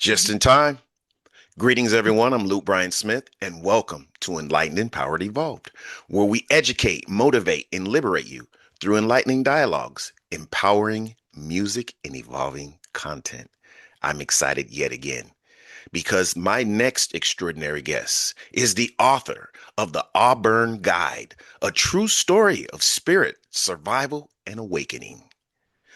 Just in time. Greetings, everyone. I'm Luke Bryan Smith, and welcome to Enlightened, Empowered, Evolved, where we educate, motivate, and liberate you through enlightening dialogues, empowering music, and evolving content. I'm excited yet again because my next extraordinary guest is the author of the Auburn Guide, a true story of spirit, survival, and awakening.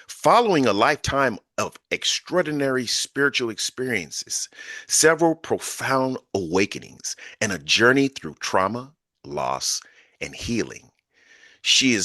Following a lifetime of extraordinary spiritual experiences, several profound awakenings, and a journey through trauma, loss, and healing, she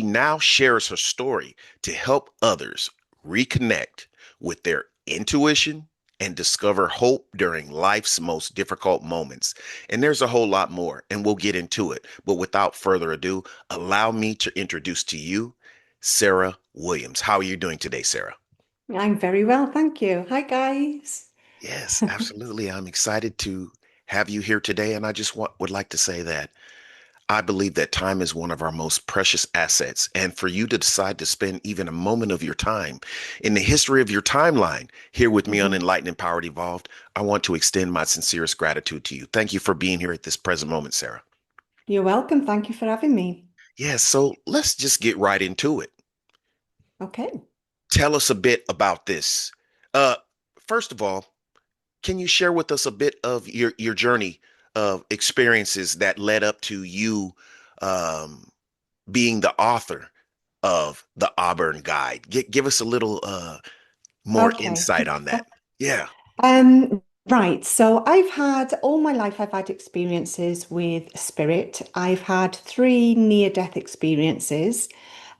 now shares her story to help others reconnect with their intuition and discover hope during life's most difficult moments. And there's a whole lot more, and we'll get into it. But without further ado, allow me to introduce to you Sarah Williams. How are you doing today, Sarah? I'm very well, thank you. Hi, guys. Yes, absolutely. I'm excited to have you here today. And I just would like to say that I believe that time is one of our most precious assets. And for you to decide to spend even a moment of your time in the history of your timeline here with me on Mhm. Enlightened, Empowered, Evolved, I want to extend my sincerest gratitude to you. Thank you for being here at this present moment, Sarah. You're welcome. Thank you for having me. Yes, so let's just get right into it. Okay. Tell us a bit about this. Uh, First of all, can you share with us a bit of your journey of experiences that led up to you um, being the author of the Auburn Guide? Give us a little more Okay. insight on that. Yeah. Right. So all my life, I've had experiences with spirit. I've had three near-death experiences.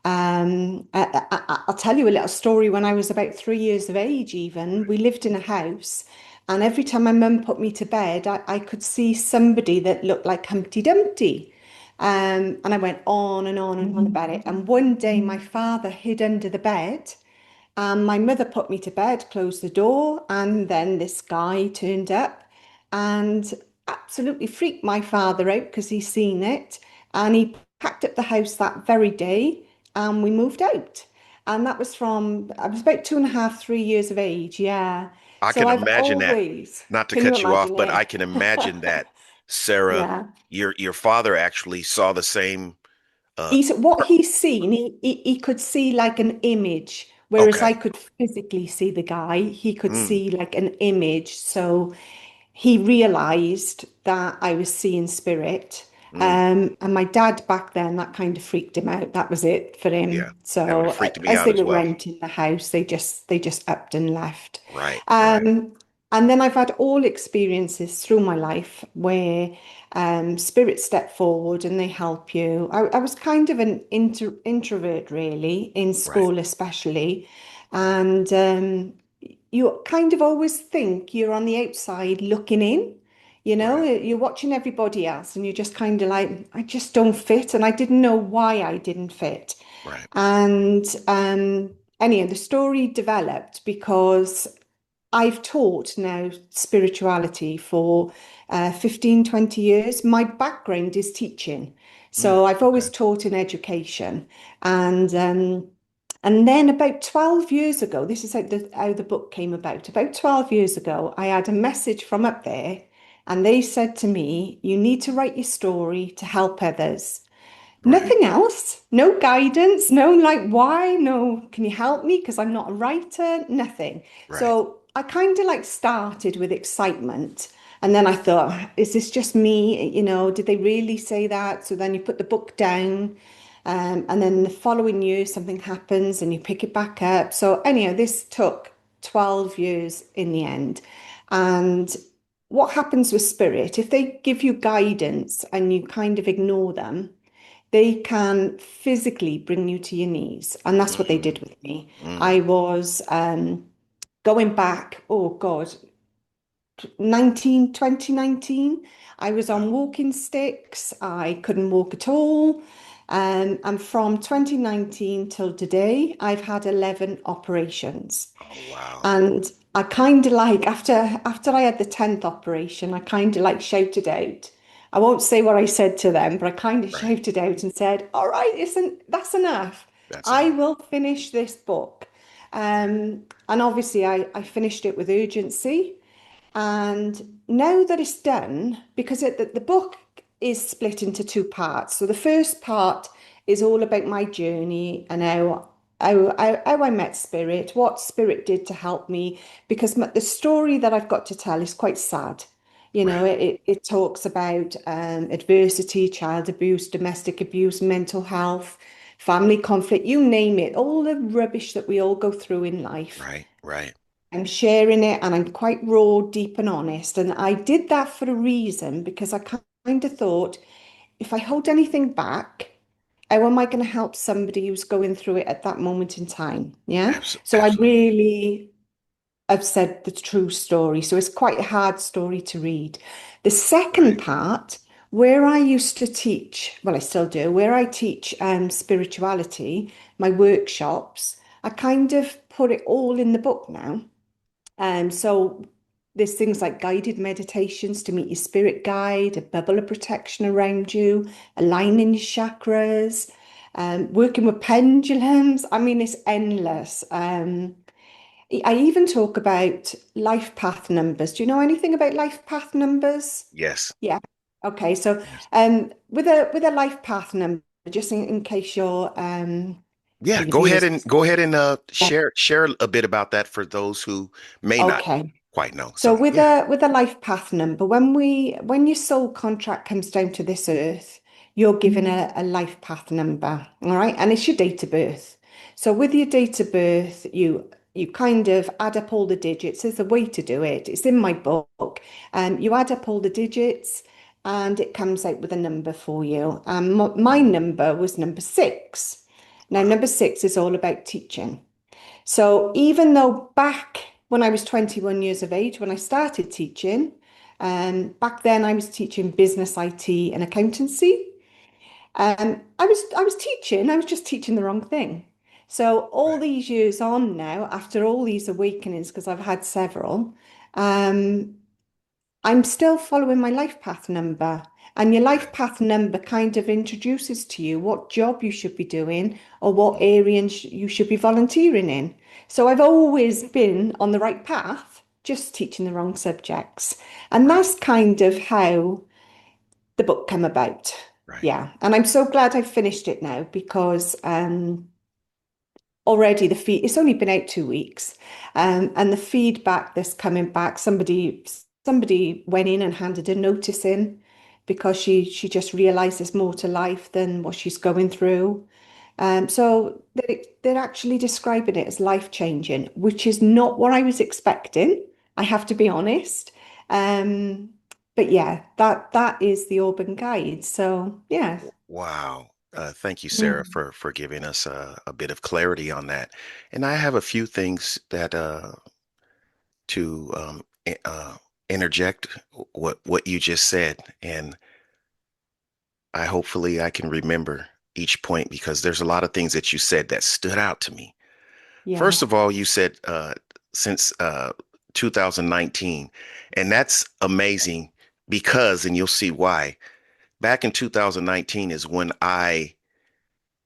I'll tell you a little story. When I was about 3 years of age, even, we lived in a house, and every time my mum put me to bed, I could see somebody that looked like Humpty Dumpty. And I went on and on and on about it. And one day, my father hid under the bed. My mother put me to bed, closed the door, and then this guy turned up and absolutely freaked my father out because he's seen it. And he packed up the house that very day and we moved out. And that was I was about 2.5, 3 years of age. Yeah. I So can I've imagine that. always, Not to can you cut you off, imagine but it? I can imagine that, Sarah, Yeah. your father actually saw the same. Uh, What he's seen, he could see like an image, whereas I okay. could physically see the guy. He could Mm, see like an image. So he realized that I was seeing spirit. mm, And my dad back then, that kind of freaked him out. That was it for yeah, him. that would So have freaked me as out they as were well. renting the house, they just upped and left. Right, right, Um, and then I've had all experiences through my life where spirits step forward and they help you. I was kind of an introvert, really, in right, school, especially. And you kind of always think you're on the outside looking in. right, You're watching everybody else and you're just kind of like, I just don't fit. And I didn't know why I didn't fit. right. And anyhow, the story developed because I've taught now spirituality for 15, 20 years. My background is teaching. Mm, So I've okay, always taught in education. And and then about 12 years ago, this is how the book came about. About 12 years ago, I had a message from up there, and they said to me, you need to write your story to help others. right, Nothing else, no guidance, no like why, no, can you help me? Because I'm not a writer, nothing. right. So I kind of like started with excitement. And then I thought, is this just me? Did they really say that? So then you put the book down, and then the following year something happens and you pick it back up. So anyhow, this took 12 years in the end. And what happens with spirit, if they give you guidance and you kind of ignore them, they can physically bring you to your knees. And that's what they did Mm, with me. mm, I was going back, oh God, 2019. I was wow. on walking sticks. I couldn't walk at all. And from 2019 till today, I've had 11 operations. Oh, wow. And I kind of like after I had the 10th operation, I kind of like shouted out. I won't say what I said to them, but I kind of Right. shouted out and said, "All right, isn't that's enough? That's I enough. will finish this book." And obviously, I finished it with urgency. And now that it's done, because the book is split into two parts. So the first part is all about my journey and how I met Spirit, what Spirit did to help me, because the story that I've got to tell is quite sad. You know, Right. it talks about adversity, child abuse, domestic abuse, mental health, family conflict, you name it, all the rubbish that we all go through in life. Right. Right. I'm sharing it and I'm quite raw, deep, and honest. And I did that for a reason because I kind of thought if I hold anything back, how am I going to help somebody who's going through it at that moment in time? Yeah. So I Absolutely. really have said the true story. So it's quite a hard story to read. The second Right. part, where I used to teach, well, I still do, where I teach spirituality, my workshops, I kind of put it all in the book now. So there's things like guided meditations to meet your spirit guide, a bubble of protection around you, aligning your chakras, working with pendulums. I mean, it's endless. I even talk about life path numbers. Do you know anything about life path numbers? Yes. Yeah. Okay. So Yes. with a life path number, just in case Yeah. your viewers. Go ahead and share a bit about that for those who may not Okay. quite know. So So yeah. with a life path number, when your soul contract comes down to this earth, you're given a life path number, all right? And it's your date of birth. So with your date of birth, you kind of add up all the digits. There's a way to do it. It's in my book. You add up all the digits and it comes out with a number for you. My number was number six. Now, Wow. number six is all about teaching. So even though back when I was 21 years of age, when I started teaching, back then I was teaching business IT and accountancy. I was teaching, I was just teaching the wrong thing. So all Right. these years on now, after all these awakenings, because I've had several, um, I'm still following my life path number. And your life Right. path number kind of introduces to you what job you should be doing or what Mm. area you should be volunteering in. So I've always been on the right path, just teaching the wrong subjects. And Right. that's kind of how the book came about. Right. Yeah. And I'm so glad I finished it now because already it's only been out 2 weeks, and the feedback that's coming back, somebody went in and handed a notice in because she just realized there's more to life than what she's going through. So they're actually describing it as life changing, which is not what I was expecting. I have to be honest. um but yeah, that is the Auburn Guide. So yeah. Wow. Thank you, Sarah, Mm. for giving us a bit of clarity on that. And I have a few things that to interject what you just said, and I can remember each point because there's a lot of things that you said that stood out to me. Yeah. First of all, you said since 2019, and that's amazing because, and you'll see why. Back in 2019 is when I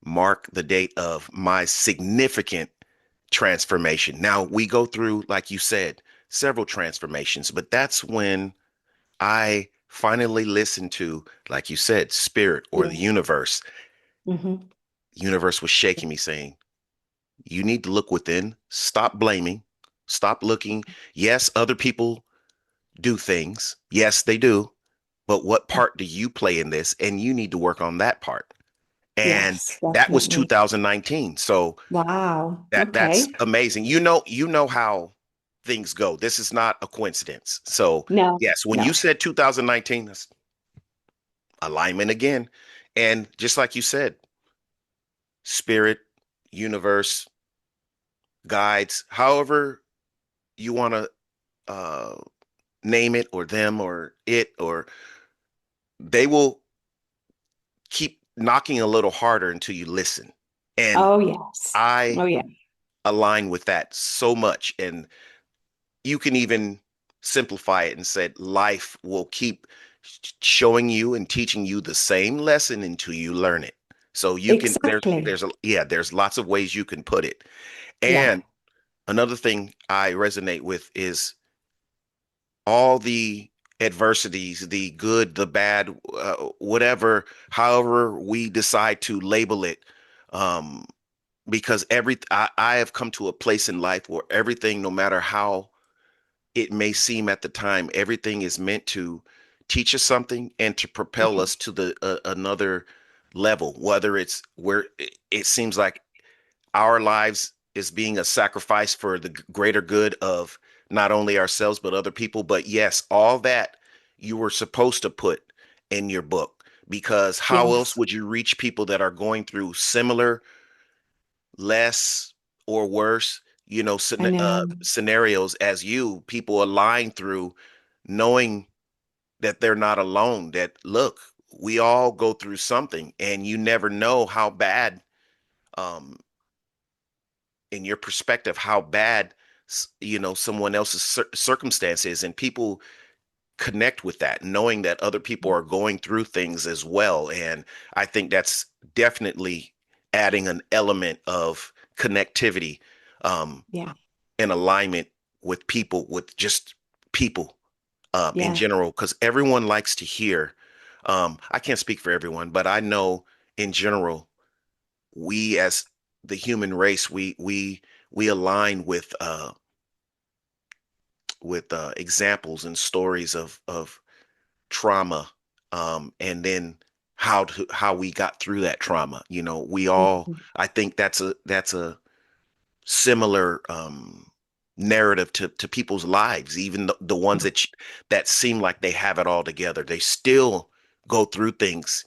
mark the date of my significant transformation. Now, we go through, like you said, several transformations, but that's when I finally listened to, like you said, spirit or the Yeah. universe. Hmm. Universe was shaking me saying, you need to look within, stop blaming, stop looking. Yes, other people do things. Yes, they do. But what part do you play in this? And you need to work on that part. And Yes, that was definitely. 2019. So Wow. that's Okay. amazing. You know how things go. This is not a coincidence. So No, yes, when you no. said 2019, that's alignment again. And just like you said, spirit, universe, guides, however you want to uh, name it or them or it, or they will keep knocking a little harder until you listen. And Oh, yes. I Oh, yeah. align with that so much. And you can even simplify it and say life will keep showing you and teaching you the same lesson until you learn it. So you can Exactly. there's a yeah, there's lots of ways you can put it. Yeah. And another thing I resonate with is all the adversities, the good, the bad, whatever, however we decide to label it. Um, because I have come to a place in life where everything, no matter how it may seem at the time, everything is meant to teach us something and to propel Yeah. us to the another level. Whether it's where it seems like our lives is being a sacrifice for the greater good of not only ourselves but other people. But yes, all that you were supposed to put in your book, because how else Yes, would you reach people that are going through similar, less or worse, I know. scenarios as you? People align through knowing that they're not alone, that look, we all go through something, and you never know how bad, um, in your perspective, how bad someone else's circumstance is, and people connect with that, knowing that other people are going through things as well. And I think that's definitely adding an element of connectivity, um, Yeah, in alignment with people, with just people, in yeah, general, because everyone likes to hear. I can't speak for everyone, but I know in general, we as the human race, we align with examples and stories of trauma, and then how we got through that trauma. We all, mhm, I think that's a similar, narrative to people's lives, even the ones yeah. that seem like they have it all together. They still go through things.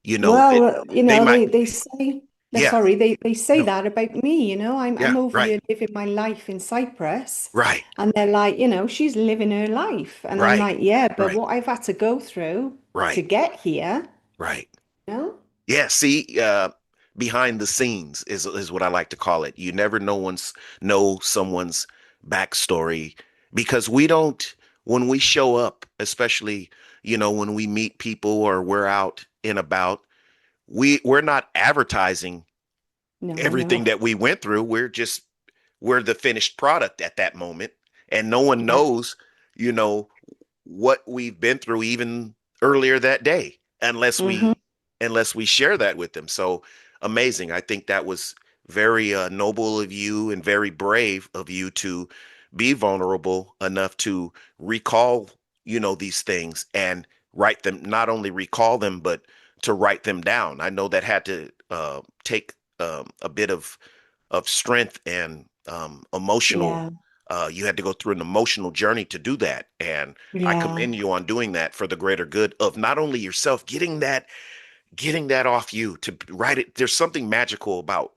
It, Well, they might, they say, yeah, sorry, they say no, that about me, I'm yeah, over right, here living my life in Cyprus, right, and they're like, she's living her life, and I'm right, like, yeah, but right, what I've had to go through to right, get here, right. you know? Yeah, see, behind the scenes is what I like to call it. You never know someone's backstory, because we don't, when we show up, especially, when we meet people or we're out and about, we're not advertising No, I everything know. that we went through. We're the finished product at that moment, and no one Yeah. knows, you know, what we've been through even earlier that day, Hmm. unless we share that with them. So amazing. I think that was very, noble of you and very brave of you to be vulnerable enough to recall, these things, and write them, not only recall them, but to write them down. I know that had to take, a bit of strength and, emotional. Yeah. You had to go through an emotional journey to do that, and I Yeah. commend you on doing that for the greater good of not only yourself, getting that off you to write it. There's something magical about,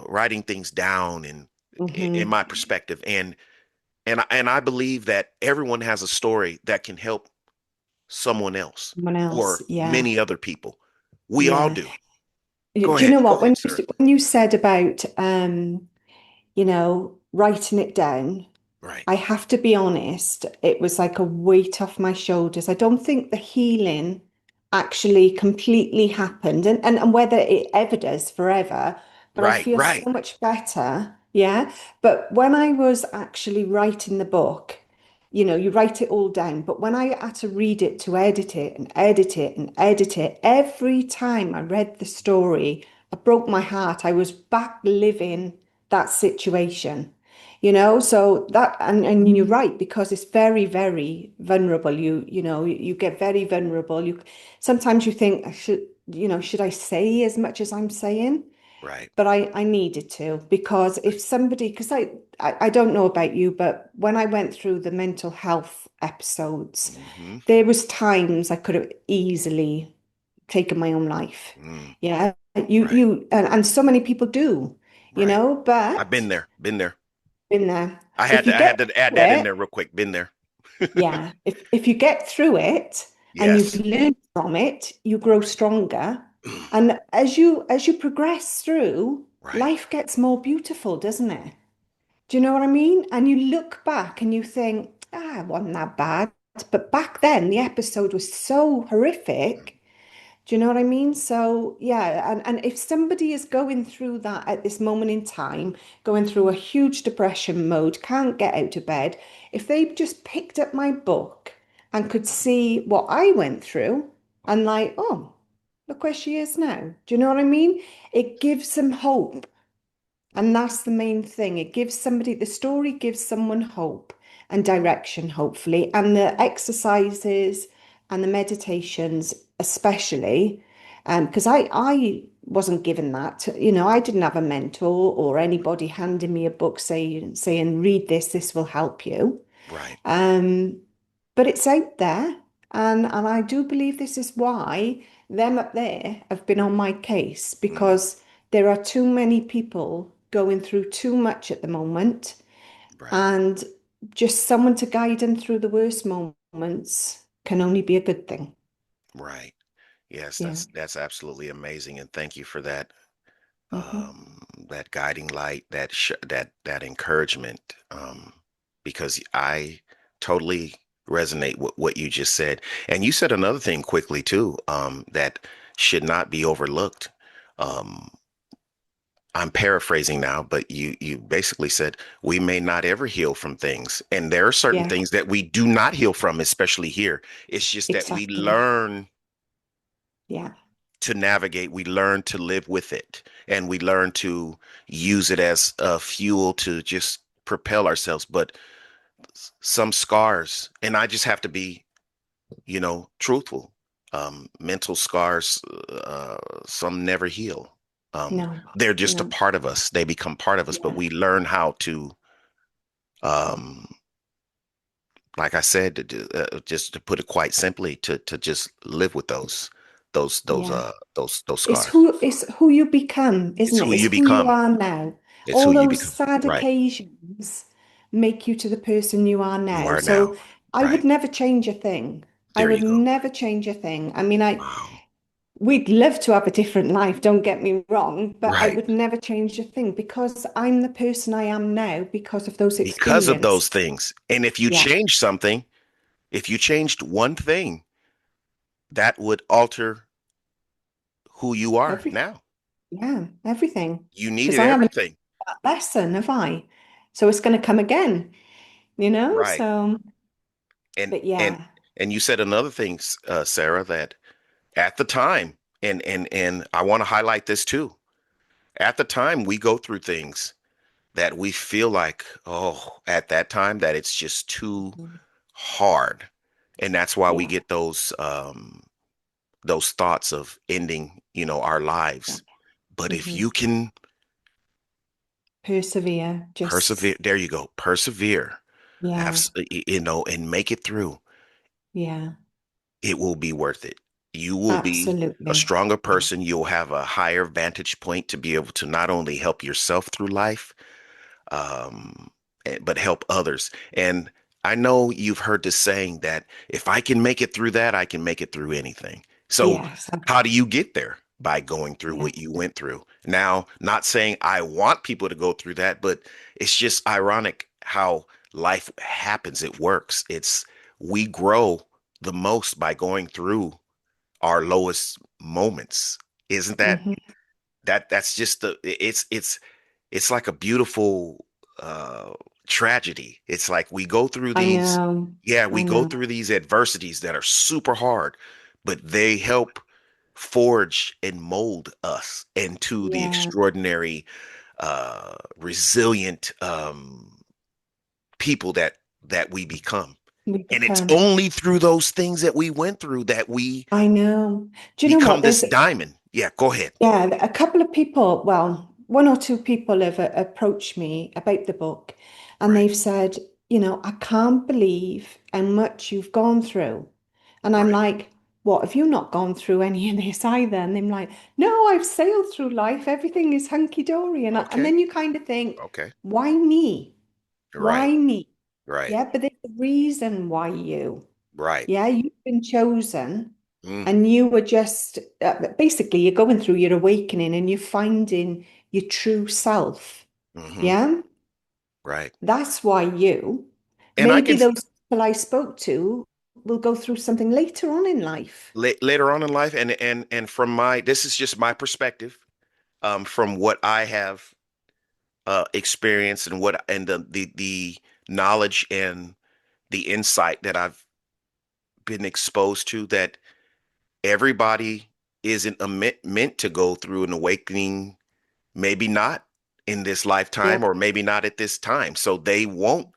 writing things down, and in Hmm. my perspective, and I believe that everyone has a story that can help someone else Someone else. or Yeah. many other people. We all Yeah. do. Go Do you ahead. know Go what? ahead, sir. When you said about writing it down, Right. I have to be honest, it was like a weight off my shoulders. I don't think the healing actually completely happened, and whether it ever does forever, but I Right. feel so Right. much better. Yeah. But when I was actually writing the book, you write it all down, but when I had to read it to edit it and edit it and edit it, every time I read the story, I broke my heart. I was back living that situation. So that, and you're right, because it's very, very vulnerable. You get very vulnerable. Sometimes you think, should I say as much as I'm saying? Right. But I needed to, because if somebody, because I don't know about you, but when I went through the mental health episodes, Mm-hmm. there was times I could have easily taken my own life. Mm. Yeah, Right. and so many people do, Right. I've but been there. Been there. in there. I had If you to I get had to add through that in it, there real quick. Been there. yeah, if you get through it and you've Yes. learned from it, you grow stronger. And as you progress through, Right. life gets more beautiful, doesn't it? Do you know what I mean? And you look back and you think, it wasn't that bad. But back then, the episode was so horrific Do you know what I mean? So yeah, and if somebody is going through that at this moment in time, going through a huge depression mode, can't get out of bed, if they just picked up my book and could see what I went through and like, oh, look where she is now. Do you know what I mean? It gives them hope. And that's the main thing. It gives somebody, the story gives someone hope and direction, hopefully. And the exercises and the meditations, especially, because I wasn't given that. You know, I didn't have a mentor or anybody handing me a book saying, read this, this will help you. Right. Um, but it's out there. And I do believe this is why them up there have been on my case Mm, because there are too many people going through too much at the moment. right. And just someone to guide them through the worst moments can only be a good thing. Right. Yes, Yeah. that's absolutely amazing, and thank you for that Hmm. that guiding light, that encouragement, because I totally resonate with what you just said. And you said another thing quickly too, that should not be overlooked. Um, I'm paraphrasing now, but you basically said we may not ever heal from things, and there are certain Yeah, things that we do not heal from, especially here. It's just that we exactly. learn Yeah. to navigate, we learn to live with it, and we learn to use it as fuel to just propel ourselves. But some scars, and I just have to be, truthful. Mental scars, some never heal. Um, No, they're just a no. part of us. They become part of us, but Yeah. we learn how to, um, like I said, just to put it quite simply, to just live with Yeah. those It's scars. who you become, It's isn't it? who It's you who you become. are now. It's who All you those become. sad Right. occasions make you to the person you are You now. are now. So I would Right. never change a thing. I There would you go. never change a thing. I mean, I Wow. we'd love to have a different life, don't get me wrong, but I Right. would never change a thing because I'm the person I am now because of those Because of experiences. those things. And if you Yeah. change something, if you changed one thing, that would alter who you are Everything. now. Yeah, everything. You Because needed I haven't everything. had that lesson, have I? So it's going to come again, you know? Right. So, And but and yeah. and you said another thing, Sarah, that at the time, and I want to highlight this too. At the time, we go through things that we feel like, oh, at that time, that it's just too Mhm. hard, and that's why we Yeah. get those thoughts of ending, our Yeah. lives. But if Hmm. you can Persevere. persevere, Just, there you go, persevere, yeah. and make it through, Yeah. it will be worth it. You will be a Absolutely. stronger Yeah. person. You'll have a higher vantage point to be able to not only help yourself through life, um, but help others. And I know you've heard this saying that if I can make it through that, I can make it through anything. So, Yes. how do you get there? By going through Yeah. what you went through. Now, not saying I want people to go through that, but it's just ironic how life happens. It works. We grow the most by going through our lowest moments. Isn't that Hmm. that's just it's like a beautiful uh tragedy. It's like we go through I these, know. yeah, we I go know. through these adversities that are super hard, but they help forge and mold us into the Yeah. extraordinary resilient people that we become. We And it's become. only through those things that we went through that we I know. Do you know become what? this diamond. Yeah, go ahead. Yeah, a couple of people, well, one or two people have approached me about the book and Right, they've said, I can't believe how much you've gone through. And I'm right. like, what, have you not gone through any of this either? And they're like, no, I've sailed through life. Everything is hunky dory. And Okay. then you kind of think, Okay. why me? Why Right. me? Right. Yeah, but there's a reason why you. Right. Yeah, you've been chosen Mm, and you were just basically you're going through your awakening and you're finding your true self. hmm. Yeah, Right. that's why you. And I Maybe can, those people I spoke to, will go through something later on in life. Later on in life, and from my, this is just my perspective, from what I have experienced, and what, and the knowledge and the insight that I've been exposed to, that everybody isn't meant to go through an awakening, maybe not in this lifetime, Yeah, or maybe not at this time. So they won't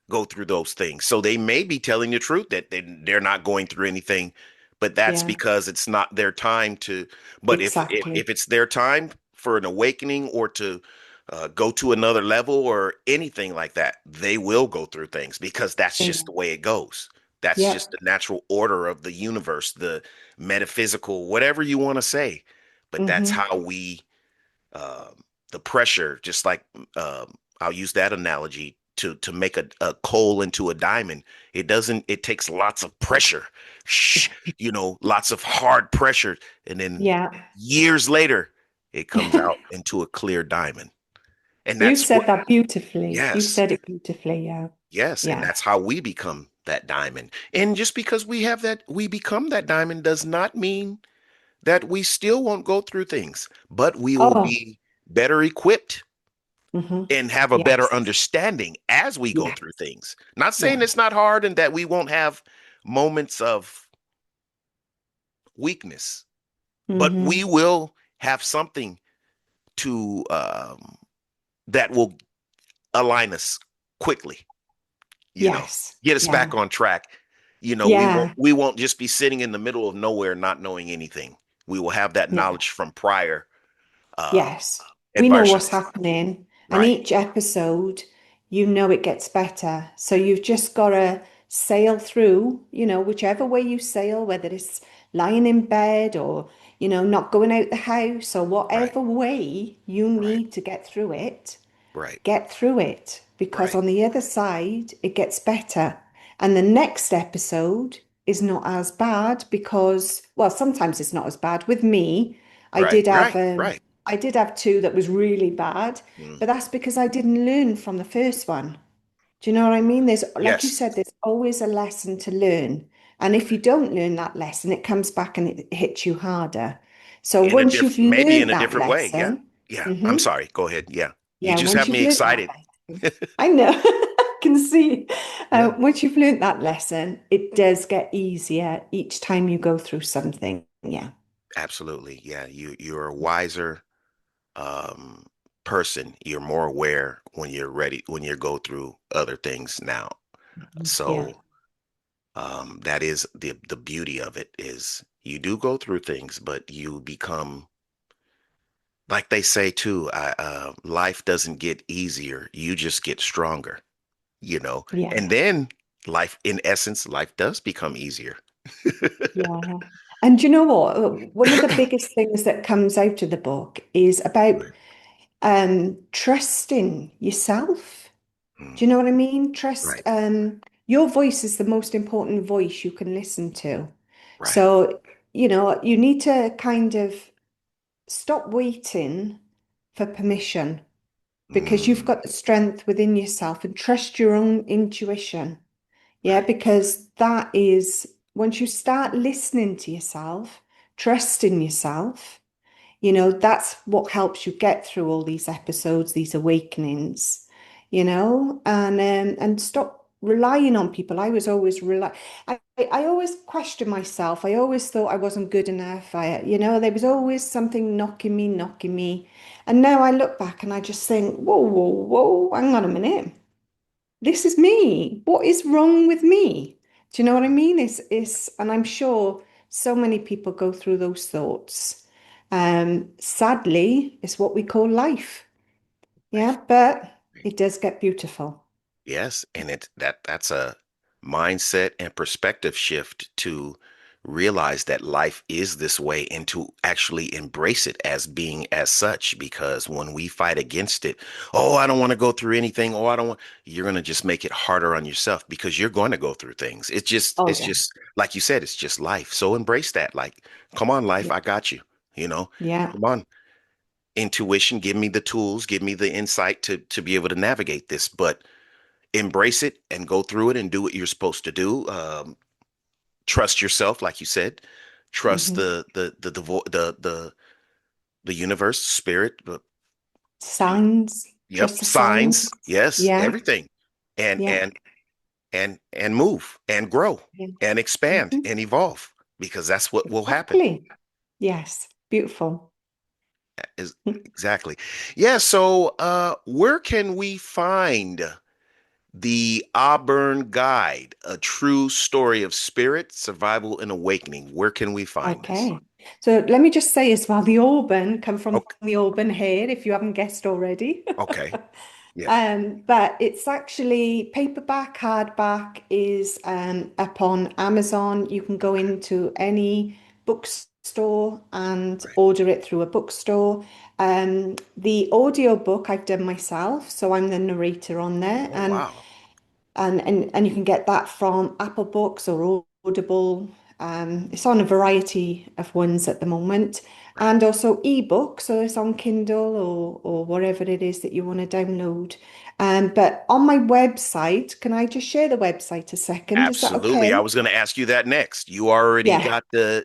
go through those things. So they may be telling the truth that they're not going through anything, but that's yeah, because it's not their time to. But if exactly. it's their time for an awakening, or to go to another level or anything like that, they will go through things, because that's Yeah. just the way it goes. That's Yeah. just the natural order of the universe, the metaphysical, whatever you want to say. But that's Hmm. how we, the pressure, just like, I'll use that analogy to make a coal into a diamond. It doesn't, it takes lots of pressure, shh, lots of hard pressure. And then Yeah. years later, it comes out into a clear diamond. And You've that's said what, that beautifully. You've yes, said it beautifully. Yeah. yes. And Yeah. that's how we become that diamond. And just because we have that, we become that diamond, does not mean that we still won't go through things, but we will Oh, be better equipped hmm. and have a better Yes. understanding as we go Yes. through things. Not saying Yeah. it's not hard and that we won't have moments of weakness, but we Hmm. will have something to, that will align us quickly, you know, Yes. get us back Yeah. on track. We won't Yeah. just be sitting in the middle of nowhere not knowing anything. We will have that Yeah. knowledge from prior uh Yes. We know what's adversities. happening. And Right, each episode, you know it gets better. So you've just got to sail through, whichever way you sail, whether it's lying in bed or, not going out the house or right, whatever way you right, need to right, get through it because right, on the other side, it gets better. And the next episode is not as bad because, well, sometimes it's not as bad. With me, I right, did have right, um, right. I did have two that was really bad, Mm. but that's because I didn't learn from the first one. Do you know what I mean? There's, like you Yes, said, there's always a lesson to learn. And if you don't learn that lesson, it comes back and it hits you harder. So in a once you've maybe in learned a that different way. Yeah, lesson, yeah. I'm mhm, sorry. Go ahead. Yeah, you yeah, just have once you've me learnt that excited. lesson, I know, I can see. Yeah, Once you've learnt that lesson, it does get easier each time you go through something. Yeah. absolutely. Yeah, you're a wiser um person. You're more aware when you're ready, when you go through other things now. Yeah. So that is the beauty of it, is you do go through things, but you become, like they say too, life doesn't get easier. You just get stronger, and Yeah. then life, in essence, life does become easier. Yeah. And you know what? One of the biggest things that comes out of the book is about Right. trusting yourself. Mm, Do you know what I mean? Trust, right. your voice is the most important voice you can listen to. Right. So, you need to kind of stop waiting for permission because you've Mm, got the strength within yourself and trust your own intuition. Yeah, right. because that is once you start listening to yourself, trusting yourself, that's what helps you get through all these episodes, these awakenings, and stop relying on people. I was always I always questioned myself. I always thought I wasn't good enough. There was always something knocking me. And now I look back and I just think, whoa, whoa, whoa, hang on a minute. This is me. What is wrong with me? Do you know what I mean? And I'm sure so many people go through those thoughts. Sadly, it's what we call life. Life. Yeah, but it does get beautiful. Yes, and that's a mindset and perspective shift to realize that life is this way, and to actually embrace it as being as such. Because when we fight against it, oh, I don't want to go through anything, oh, I don't want, you're going to just make it harder on yourself, because you're going to go through things. Oh It's yeah. just like you said, it's just life. So embrace that. Like, come on, life, Yeah. I got you. You know, Yeah. come on, intuition, give me the tools, give me the insight to be able to navigate this. But embrace it and go through it and do what you're supposed to do. trust yourself, like you said, trust Hmm. the universe, spirit, you, Signs, yep, trust the signs. signs, yes, Yeah, everything, and yeah, and move and grow yeah. and expand Hmm. and evolve because that's what will happen. Exactly. Yes, beautiful. Is exactly. Yeah, so where can we find the Auburn Guide, a true story of spirit, survival, and awakening? Where can we find this? Okay. So let me just say as well, the Auburn come from Okay, the Auburn hair, if you haven't guessed already. okay. Yeah, But it's actually paperback, hardback is up on Amazon. You can go into any bookstore and right. order it through a bookstore. The audio book I've done myself, so I'm the narrator on there, Oh, and wow. and you can get that from Apple Books or Audible. It's on a variety of ones at the moment, Right. and also ebook. So it's on Kindle or whatever it is that you want to download. But on my website, can I just share the website a second? Is that Absolutely. I okay? was going to ask you that next. You already Yeah, got the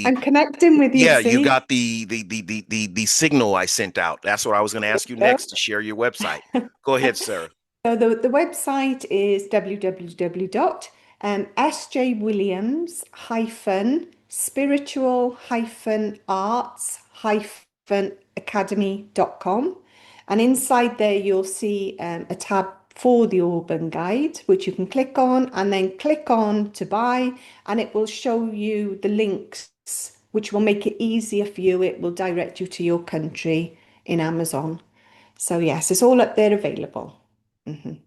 I'm connecting with you, yeah, you see? got the signal I sent out. That's what I was going to ask you There next to share your website. we Go go. ahead, Sarah. So the website is www.sjwilliams-spiritual-arts-academy.com. And inside there, you'll see a tab for the Auburn Guide, which you can click on and then click on to buy, and it will show you the links, which will make it easier for you. It will direct you to your country in Amazon. So, yes, it's all up there available. Mhm.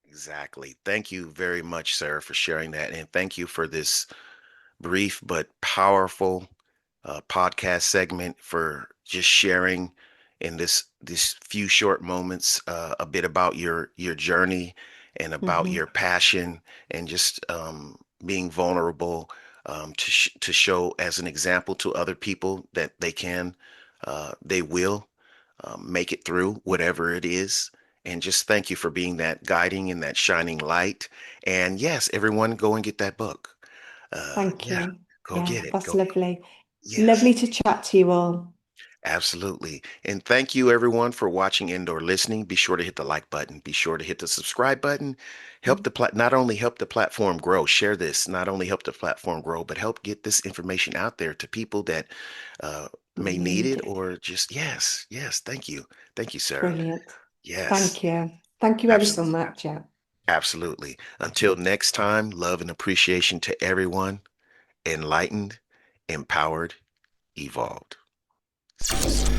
Exactly. Thank you very much, Sarah, for sharing that. And thank you for this brief but powerful podcast segment for just sharing in this few short moments a bit about your journey and about Mhm. your passion and just being vulnerable to show as an example to other people that they will make it through whatever it is. And just thank you for being that guiding and that shining light. And yes, everyone go and get that book. Thank Yeah, you. go Yeah, get it. that's Go. lovely. Yes, Lovely to chat to you all. absolutely. And thank you everyone for watching and or listening. Be sure to hit the like button. Be sure to hit the subscribe button. Help not only help the platform grow, share this, not only help the platform grow, but help get this information out there to people that uh, may need Need it it. or just, yes, yes. Thank you. Thank you, Sarah. Brilliant. Yes, Thank you. Thank you ever so absolutely. much. Yeah. Absolutely. Until next time, love and appreciation to everyone. Enlightened, empowered, evolved. See you soon.